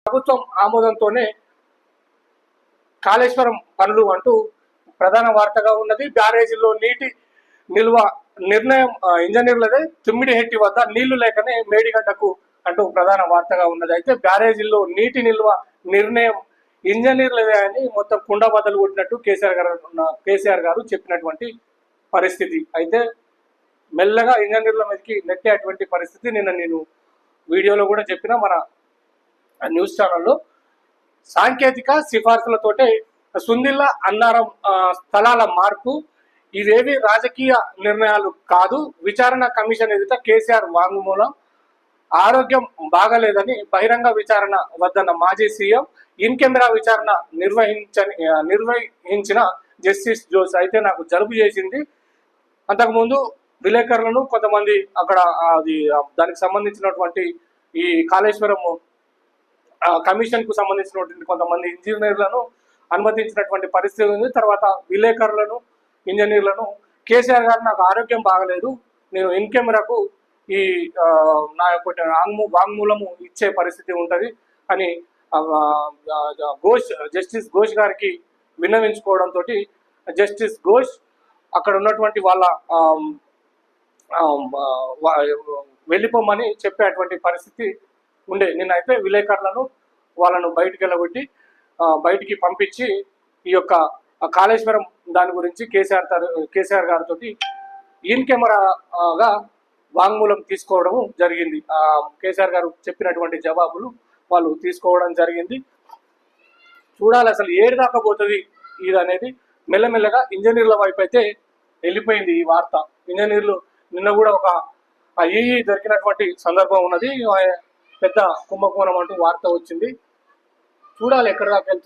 ప్రభుత్వం ఆమోదంతోనే కాళేశ్వరం పనులు అంటూ ప్రధాన వార్తగా ఉన్నది. బ్యారేజీల్లో నీటి నిల్వ నిర్ణయం ఇంజనీర్లదే తుమ్మిడిహెట్టి వద్ద నీళ్లు లేకనే మేడిగడ్డకు అంటూ ప్రధాన వార్తగా ఉన్నది. అయితే బ్యారేజీల్లో నీటి నిల్వ నిర్ణయం ఇంజనీర్లదే అని మొత్తం కుండ బద్దలు కొట్టినట్టు కేసీఆర్ గారు చెప్పినటువంటి పరిస్థితి. అయితే మెల్లగా ఇంజనీర్ల మీదకి నెట్టేటువంటి పరిస్థితి నిన్న నేను వీడియోలో కూడా చెప్పిన మన న్యూస్ ఛానల్లో. సాంకేతిక సిఫార్సులతోటే సుందిల్ల అన్నారం స్థలాల మార్పు, ఇవేవి రాజకీయ నిర్ణయాలు కాదు. విచారణ కమిషన్ ఎదుట కేసీఆర్ వాంగ్మూలం. ఆరోగ్యం బాగలేదని బహిరంగ విచారణ వద్దన్న మాజీ సీఎం. ఇన్ కెమెరా విచారణ నిర్వహించిన జస్టిస్ జోస్. అయితే నాకు జలుబు చేసింది. అంతకుముందు విలేకరులను కొంతమంది అక్కడ అది దానికి సంబంధించినటువంటి ఈ కాళేశ్వరం కమిషన్ కు సంబంధించినటువంటి కొంతమంది ఇంజనీర్లను అనుమతించినటువంటి పరిస్థితి ఉంది. తర్వాత విలేకరులను ఇంజనీర్లను కేసీఆర్ గారు నాకు ఆరోగ్యం బాగలేదు, నేను ఇన్ కెమెరాకు ఈ నా యొక్క వాంగ్మూలము ఇచ్చే పరిస్థితి ఉంటుంది అని జస్టిస్ ఘోష్ గారికి విన్నవించుకోవడంతో జస్టిస్ ఘోష్ అక్కడ ఉన్నటువంటి వాళ్ళ వెళ్ళిపోమని చెప్పేటువంటి పరిస్థితి ఉండే. నిన్నైతే విలేకరులను వాళ్ళను బయటికి పంపించి ఈ యొక్క కాళేశ్వరం దాని గురించి కేసీఆర్ గారితో ఇన్ కెమెరాగా వాంగ్మూలం తీసుకోవడం జరిగింది. కేసీఆర్ గారు చెప్పినటువంటి జవాబులు వాళ్ళు తీసుకోవడం జరిగింది. చూడాలి అసలు ఏడు దాకా పోతుంది ఇది అనేది. మెల్లమెల్లగా ఇంజనీర్ల వైపు అయితే వెళ్ళిపోయింది ఈ వార్త. ఇంజనీర్లు నిన్న కూడా ఒక దొరికినటువంటి సందర్భం ఉన్నది. పెద్ద కుంభకోణం అంటూ వార్త వచ్చింది. చూడాలి ఎక్కడ దాకా వెళ్తుంది.